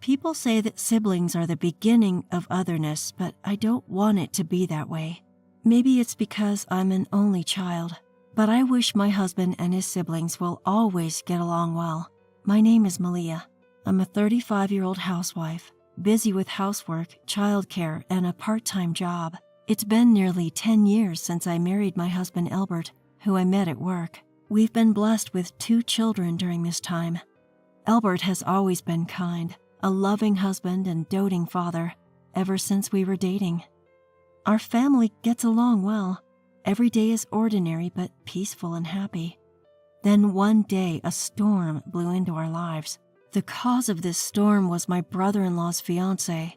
People say that siblings are the beginning of otherness, but I don't want it to be that way. Maybe it's because I'm an only child, but I wish my husband and his siblings will always get along well. My name is Malia. I'm a 35-year-old housewife, busy with housework, childcare, and a part-time job. It's been nearly 10 years since I married my husband Albert, who I met at work. We've been blessed with 2 children during this time. Albert has always been kind, a loving husband and doting father, ever since we were dating. Our family gets along well. Every day is ordinary but peaceful and happy. Then one day, a storm blew into our lives. The cause of this storm was my brother-in-law's fiancée.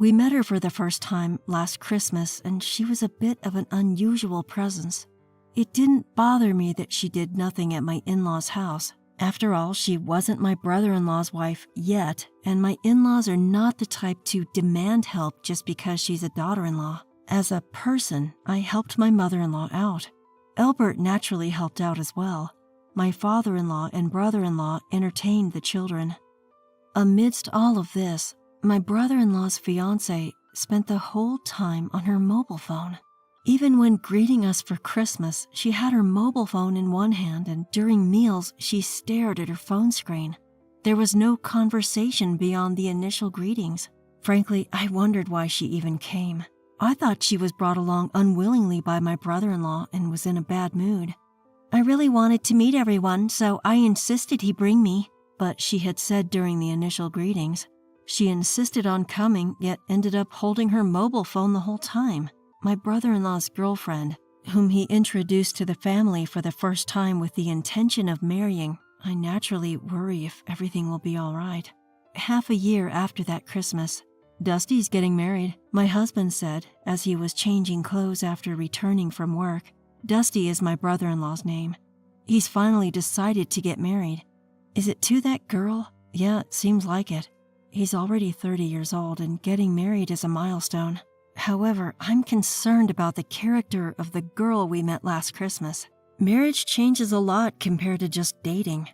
We met her for the first time last Christmas, and she was a bit of an unusual presence. It didn't bother me that she did nothing at my in-laws' house. After all, she wasn't my brother-in-law's wife yet, and my in-laws are not the type to demand help just because she's a daughter-in-law. As a person, I helped my mother-in-law out. Albert naturally helped out as well. My father-in-law and brother-in-law entertained the children. Amidst all of this, my brother-in-law's fiancée spent the whole time on her mobile phone. Even when greeting us for Christmas, she had her mobile phone in one hand, and during meals, she stared at her phone screen. There was no conversation beyond the initial greetings. Frankly, I wondered why she even came. I thought she was brought along unwillingly by my brother-in-law and was in a bad mood. I really wanted to meet everyone, so I insisted he bring me, but she had said during the initial greetings. She insisted on coming, yet ended up holding her mobile phone the whole time. My brother-in-law's girlfriend, whom he introduced to the family for the first time with the intention of marrying, I naturally worry if everything will be all right. Half a year after that Christmas, Dusty's getting married, my husband said, as he was changing clothes after returning from work. Dusty is my brother-in-law's name. He's finally decided to get married. Is it to that girl? Yeah, it seems like it. He's already 30 years old, and getting married is a milestone. However, I'm concerned about the character of the girl we met last Christmas. Marriage changes a lot compared to just dating.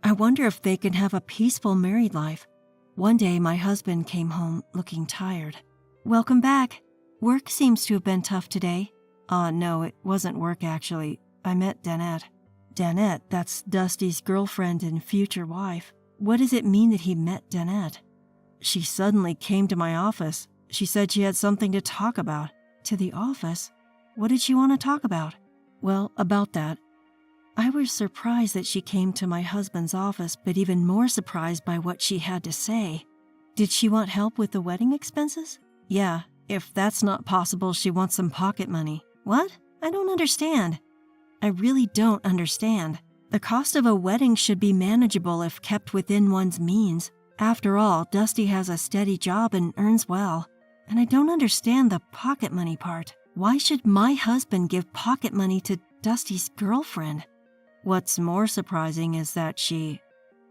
I wonder if they can have a peaceful married life. One day, my husband came home looking tired. Welcome back. Work seems to have been tough today. No, it wasn't work actually. I met Danette. Danette, that's Dusty's girlfriend and future wife. What does it mean that he met Danette? She suddenly came to my office. She said she had something to talk about. To the office? What did she want to talk about? Well, about that. I was surprised that she came to my husband's office, but even more surprised by what she had to say. Did she want help with the wedding expenses? Yeah, if that's not possible, she wants some pocket money. What? I don't understand. I really don't understand. The cost of a wedding should be manageable if kept within one's means. After all, Dusty has a steady job and earns well. And I don't understand the pocket money part. Why should my husband give pocket money to Dusty's girlfriend? What's more surprising is that she...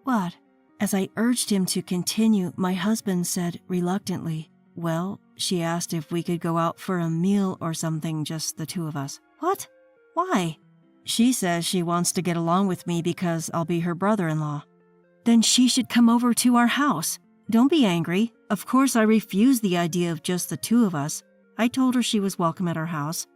What? As I urged him to continue, my husband said reluctantly, well, she asked if we could go out for a meal or something, just the two of us. What? Why? She says she wants to get along with me because I'll be her brother-in-law. Then she should come over to our house. Don't be angry. Of course, I refused the idea of just the two of us. I told her she was welcome at our house.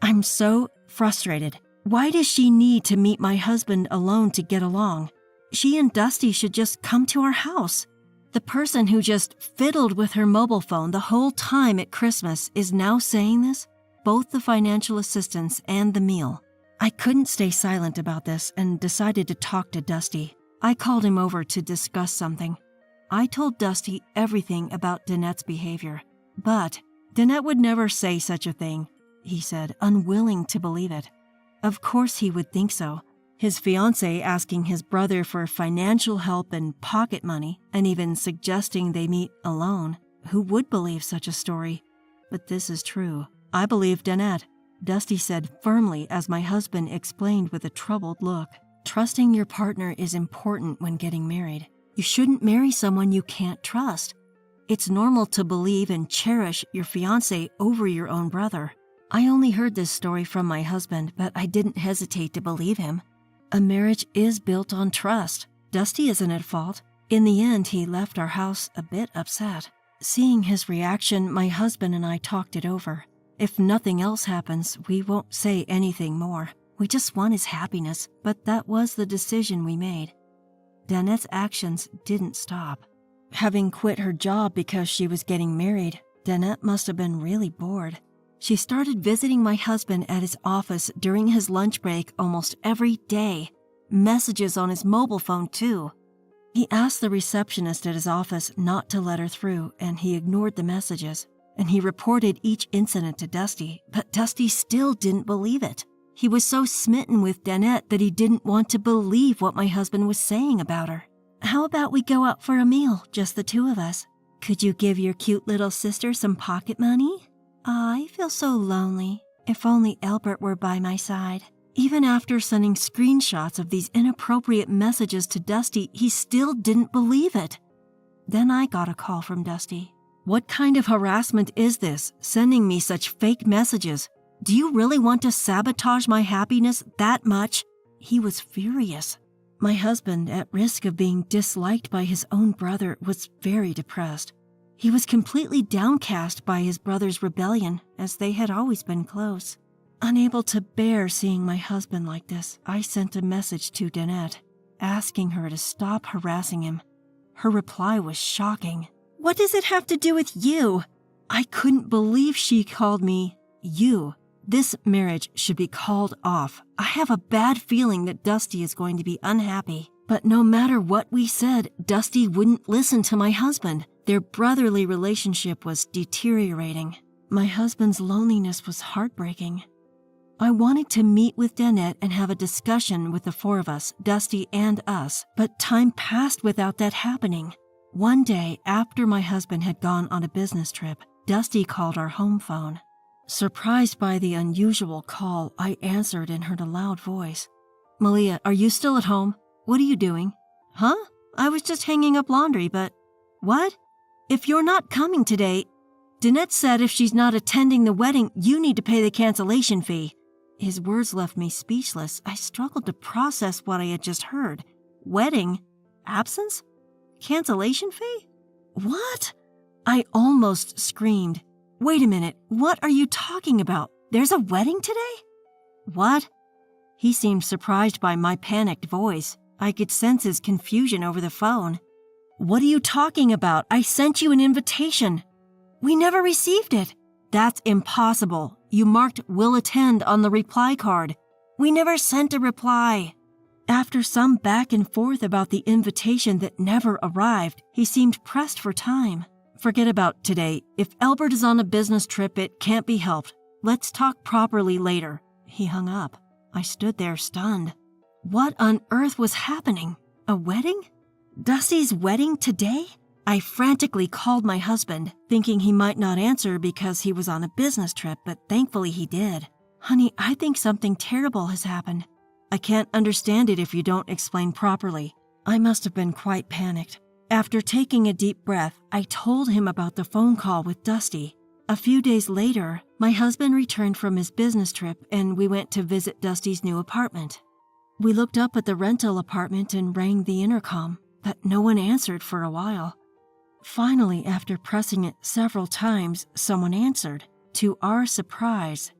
I'm so frustrated. Why does she need to meet my husband alone to get along? She and Dusty should just come to our house. The person who just fiddled with her mobile phone the whole time at Christmas is now saying this? Both the financial assistance and the meal. I couldn't stay silent about this and decided to talk to Dusty. I called him over to discuss something. I told Dusty everything about Danette's behavior, but Danette would never say such a thing, he said, unwilling to believe it. Of course he would think so. His fiancée asking his brother for financial help and pocket money, and even suggesting they meet alone. Who would believe such a story? But this is true. I believe Danette, Dusty said firmly as my husband explained with a troubled look. Trusting your partner is important when getting married. You shouldn't marry someone you can't trust. It's normal to believe and cherish your fiancé over your own brother. I only heard this story from my husband, but I didn't hesitate to believe him. A marriage is built on trust. Dusty isn't at fault. In the end, he left our house a bit upset. Seeing his reaction, my husband and I talked it over. If nothing else happens, we won't say anything more. We just want his happiness, but that was the decision we made. Danette's actions didn't stop. Having quit her job because she was getting married, Danette must have been really bored. She started visiting my husband at his office during his lunch break almost every day. Messages on his mobile phone, too. He asked the receptionist at his office not to let her through, and he ignored the messages. And he reported each incident to Dusty, but Dusty still didn't believe it. He was so smitten with Danette that he didn't want to believe what my husband was saying about her. How about we go out for a meal, just the two of us? Could you give your cute little sister some pocket money? I feel so lonely. If only Albert were by my side. Even after sending screenshots of these inappropriate messages to Dusty, he still didn't believe it. Then I got a call from Dusty. What kind of harassment is this, sending me such fake messages? Do you really want to sabotage my happiness that much? He was furious. My husband, at risk of being disliked by his own brother, was very depressed. He was completely downcast by his brother's rebellion, as they had always been close. Unable to bear seeing my husband like this, I sent a message to Danette, asking her to stop harassing him. Her reply was shocking. What does it have to do with you? I couldn't believe she called me you. This marriage should be called off. I have a bad feeling that Dusty is going to be unhappy. But no matter what we said, Dusty wouldn't listen to my husband. Their brotherly relationship was deteriorating. My husband's loneliness was heartbreaking. I wanted to meet with Danette and have a discussion with the four of us, Dusty and us, but time passed without that happening. One day, after my husband had gone on a business trip, Dusty called our home phone. Surprised by the unusual call, I answered and heard a loud voice. Malia, are you still at home? What are you doing? Huh? I was just hanging up laundry, but... What? If you're not coming today... Danette said if she's not attending the wedding, you need to pay the cancellation fee. His words left me speechless. I struggled to process what I had just heard. Wedding? Absence? Cancellation fee? What? I almost screamed. Wait a minute, what are you talking about? There's a wedding today? What? He seemed surprised by my panicked voice. I could sense his confusion over the phone. What are you talking about? I sent you an invitation. We never received it. That's impossible. You marked will attend on the reply card. We never sent a reply. After some back and forth about the invitation that never arrived, he seemed pressed for time. Forget about today. If Albert is on a business trip, it can't be helped. Let's talk properly later. He hung up. I stood there stunned. What on earth was happening? A wedding? Dusty's wedding today? I frantically called my husband, thinking he might not answer because he was on a business trip, but thankfully he did. Honey, I think something terrible has happened. I can't understand it if you don't explain properly. I must have been quite panicked. After taking a deep breath, I told him about the phone call with Dusty. A few days later, my husband returned from his business trip and we went to visit Dusty's new apartment. We looked up at the rental apartment and rang the intercom, but no one answered for a while. Finally, after pressing it several times, someone answered. To our surprise,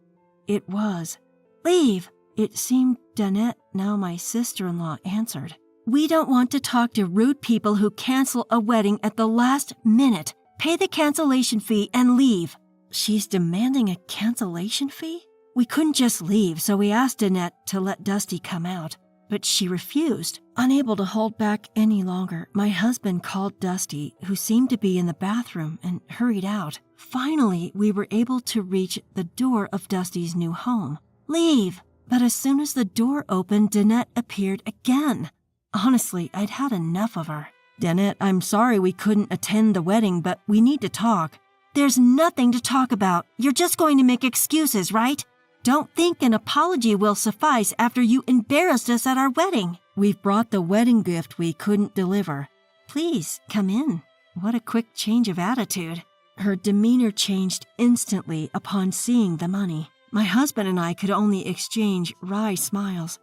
it was Leave. It seemed Danette, now my sister-in-law, answered. We don't want to talk to rude people who cancel a wedding at the last minute. Pay the cancellation fee and leave. She's demanding a cancellation fee? We couldn't just leave, so we asked Danette to let Dusty come out. But she refused. Unable to hold back any longer, my husband called Dusty, who seemed to be in the bathroom, and hurried out. Finally, we were able to reach the door of Dusty's new home. Leave! But as soon as the door opened, Danette appeared again. Honestly, I'd had enough of her. Danette, I'm sorry we couldn't attend the wedding, but we need to talk. There's nothing to talk about. You're just going to make excuses, right? Don't think an apology will suffice after you embarrassed us at our wedding. We've brought the wedding gift we couldn't deliver. Please, come in. What a quick change of attitude. Her demeanor changed instantly upon seeing the money. My husband and I could only exchange wry smiles.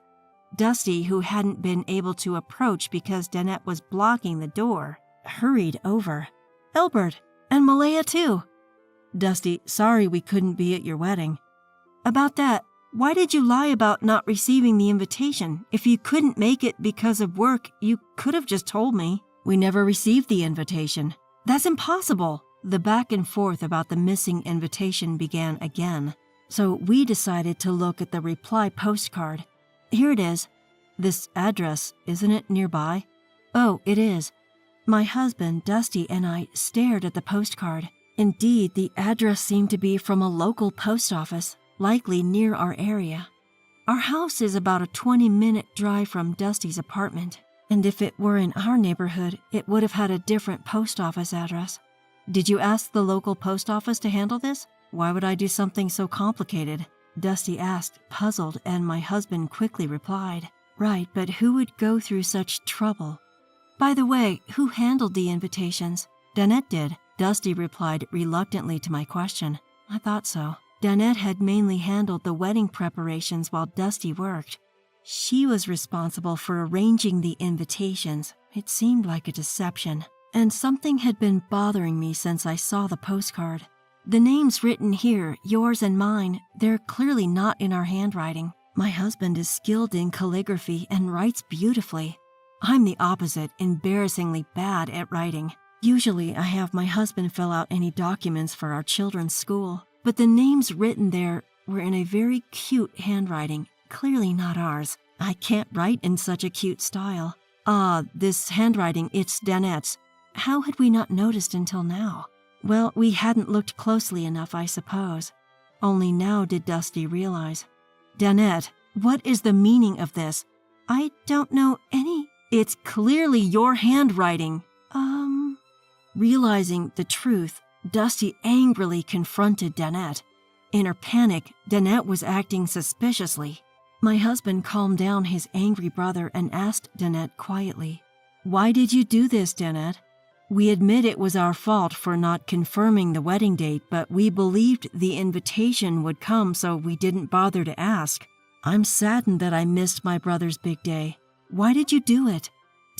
Dusty, who hadn't been able to approach because Danette was blocking the door, hurried over. Albert, and Malaya too. Dusty, sorry we couldn't be at your wedding. About that, why did you lie about not receiving the invitation? If you couldn't make it because of work, you could have just told me. We never received the invitation. That's impossible. The back and forth about the missing invitation began again. So we decided to look at the reply postcard. Here it is. This address, isn't it nearby? Oh, it is. My husband, Dusty, and I stared at the postcard. Indeed, the address seemed to be from a local post office, likely near our area. Our house is about a 20-minute drive from Dusty's apartment, and if it were in our neighborhood, it would have had a different post office address. Did you ask the local post office to handle this? Why would I do something so complicated? Dusty asked, puzzled, and my husband quickly replied, Right, but who would go through such trouble? By the way, who handled the invitations? Danette did. Dusty replied reluctantly to my question. I thought so. Danette had mainly handled the wedding preparations while Dusty worked. She was responsible for arranging the invitations. It seemed like a deception. And something had been bothering me since I saw the postcard. The names written here, yours and mine, they're clearly not in our handwriting. My husband is skilled in calligraphy and writes beautifully. I'm the opposite, embarrassingly bad at writing. Usually I have my husband fill out any documents for our children's school, but the names written there were in a very cute handwriting, clearly not ours. I can't write in such a cute style. This handwriting, it's Danette's. How had we not noticed until now? Well, we hadn't looked closely enough, I suppose. Only now did Dusty realize. Danette, what is the meaning of this? I don't know any. It's clearly your handwriting. Realizing the truth, Dusty angrily confronted Danette. In her panic, Danette was acting suspiciously. My husband calmed down his angry brother and asked Danette quietly, Why did you do this, Danette? We admit it was our fault for not confirming the wedding date, but we believed the invitation would come, so we didn't bother to ask. I'm saddened that I missed my brother's big day. Why did you do it?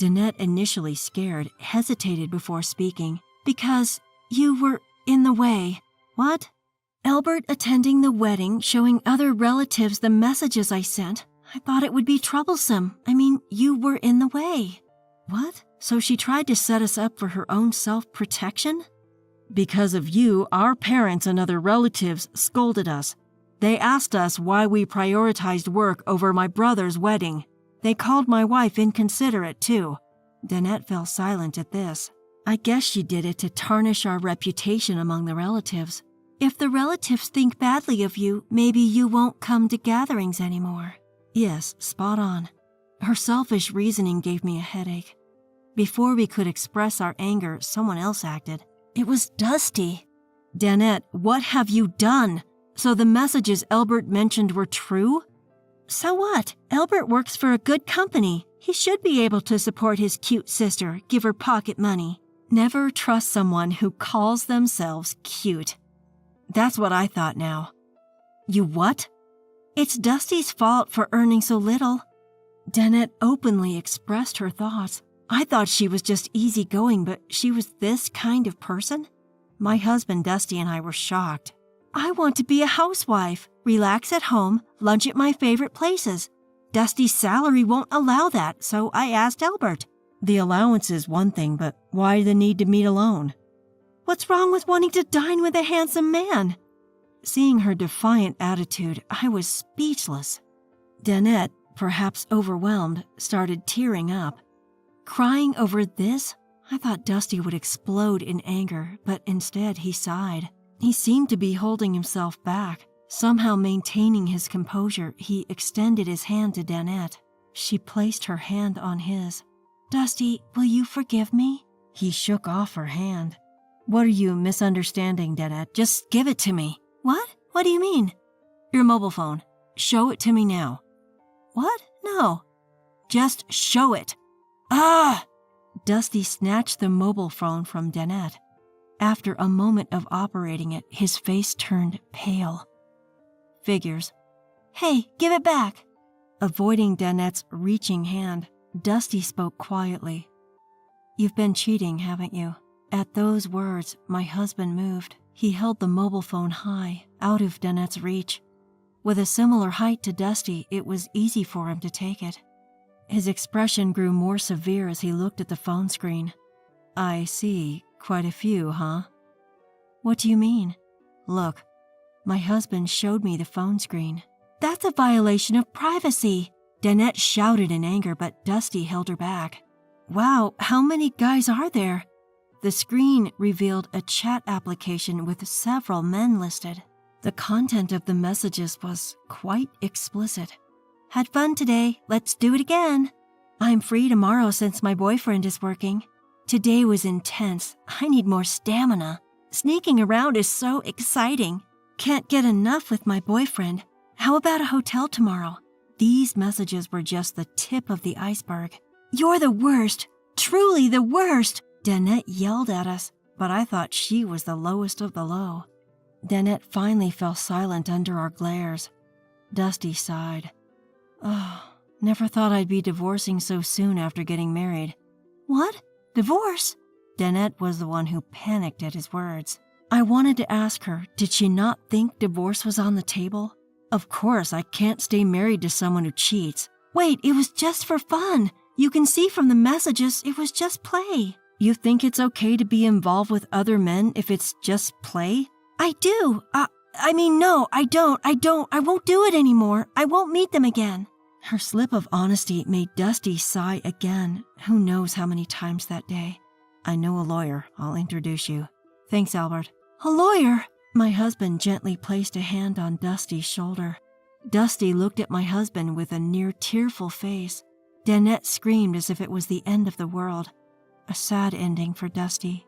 Danette, initially scared, hesitated before speaking. Because you were in the way. What? Albert attending the wedding, showing other relatives the messages I sent. I thought it would be troublesome. You were in the way. What? So she tried to set us up for her own self-protection? Because of you, our parents and other relatives scolded us. They asked us why we prioritized work over my brother's wedding. They called my wife inconsiderate, too. Danette fell silent at this. I guess she did it to tarnish our reputation among the relatives. If the relatives think badly of you, maybe you won't come to gatherings anymore. Yes, spot on. Her selfish reasoning gave me a headache. Before we could express our anger, someone else acted. It was Dusty. Danette, what have you done? So the messages Albert mentioned were true? So what? Albert works for a good company. He should be able to support his cute sister, give her pocket money. Never trust someone who calls themselves cute. That's what I thought now. You what? It's Dusty's fault for earning so little. Danette openly expressed her thoughts. I thought she was just easygoing, but she was this kind of person? My husband Dusty and I were shocked. I want to be a housewife, relax at home, lunch at my favorite places. Dusty's salary won't allow that, so I asked Albert. The allowance is one thing, but why the need to meet alone? What's wrong with wanting to dine with a handsome man? Seeing her defiant attitude, I was speechless. Danette, perhaps overwhelmed, started tearing up. Crying over this? I thought Dusty would explode in anger, but instead he sighed. He seemed to be holding himself back. Somehow maintaining his composure, he extended his hand to Danette. She placed her hand on his. Dusty, will you forgive me? He shook off her hand. What are you misunderstanding, Danette? Just give it to me. What? What do you mean? Your mobile phone. Show it to me now. What? No. Just show it. Ah! Dusty snatched the mobile phone from Danette. After a moment of operating it, his face turned pale. Figures. Hey, give it back. Avoiding Danette's reaching hand, Dusty spoke quietly. "You've been cheating, haven't you?" At those words, my husband moved. He held the mobile phone high, out of Danette's reach. With a similar height to Dusty, it was easy for him to take it. His expression grew more severe as he looked at the phone screen. "I see. Quite a few, huh?" "What do you mean?" "Look." My husband showed me the phone screen. "That's a violation of privacy!" Danette shouted in anger, but Dusty held her back. "Wow, how many guys are there?" The screen revealed a chat application with several men listed. The content of the messages was quite explicit. "Had fun today. Let's do it again. I'm free tomorrow since my boyfriend is working. Today was intense. I need more stamina. Sneaking around is so exciting. Can't get enough with my boyfriend. How about a hotel tomorrow?" These messages were just the tip of the iceberg. "You're the worst. Truly the worst," Danette yelled at us, but I thought she was the lowest of the low. Danette finally fell silent under our glares. Dusty sighed. "Oh, never thought I'd be divorcing so soon after getting married." "What? Divorce?" Danette was the one who panicked at his words. I wanted to ask her, did she not think divorce was on the table? Of course, I can't stay married to someone who cheats. "Wait, it was just for fun. You can see from the messages it was just play." "You think it's okay to be involved with other men if it's just play?" "I do. No, I don't. I won't do it anymore. I won't meet them again." Her slip of honesty made Dusty sigh again, who knows how many times that day. "I know a lawyer. I'll introduce you." "Thanks, Albert." "A lawyer?" My husband gently placed a hand on Dusty's shoulder. Dusty looked at my husband with a near tearful face. Danette screamed as if it was the end of the world. A sad ending for Dusty.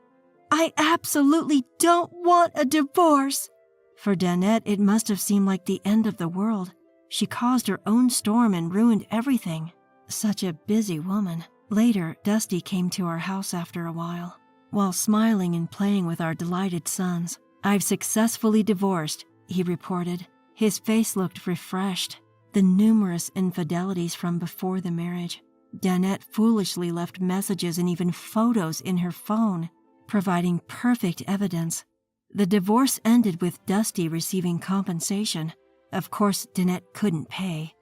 "I absolutely don't want a divorce." For Danette, it must have seemed like the end of the world. She caused her own storm and ruined everything. Such a busy woman. Later, Dusty came to our house after a while. While smiling and playing with our delighted sons, "I've successfully divorced," he reported. His face looked refreshed. The numerous infidelities from before the marriage. Danette foolishly left messages and even photos in her phone, providing perfect evidence. The divorce ended with Dusty receiving compensation. Of course, Danette couldn't pay.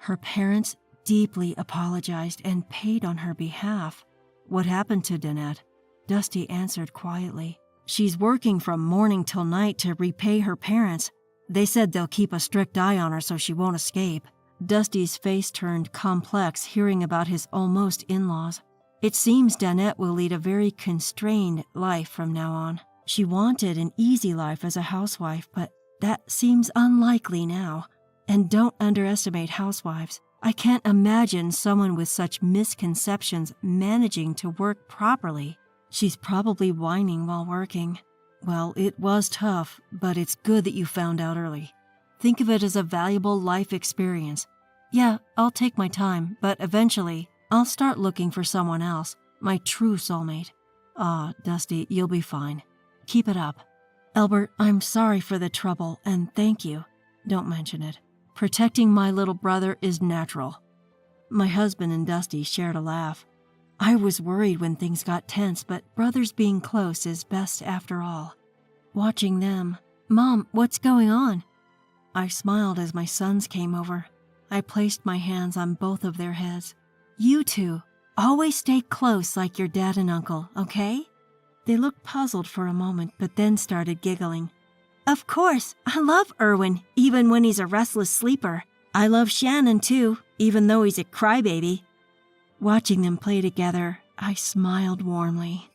Her parents deeply apologized and paid on her behalf. "What happened to Danette?" Dusty answered quietly. "She's working from morning till night to repay her parents. They said they'll keep a strict eye on her so she won't escape." Dusty's face turned complex hearing about his almost in-laws. "It seems Danette will lead a very constrained life from now on. She wanted an easy life as a housewife, but that seems unlikely now. And don't underestimate housewives. I can't imagine someone with such misconceptions managing to work properly. She's probably whining while working." "Well, it was tough, but it's good that you found out early. Think of it as a valuable life experience." "Yeah, I'll take my time, but eventually, I'll start looking for someone else, my true soulmate." "Ah, Dusty, you'll be fine. Keep it up." "Albert, I'm sorry for the trouble, and thank you." "Don't mention it. Protecting my little brother is natural." My husband and Dusty shared a laugh. I was worried when things got tense, but brothers being close is best after all. Watching them, "Mom, what's going on?" I smiled as my sons came over. I placed my hands on both of their heads. "You two, always stay close like your dad and uncle, okay?" They looked puzzled for a moment, but then started giggling. "Of course, I love Erwin, even when he's a restless sleeper. I love Shannon too, even though he's a crybaby." Watching them play together, I smiled warmly.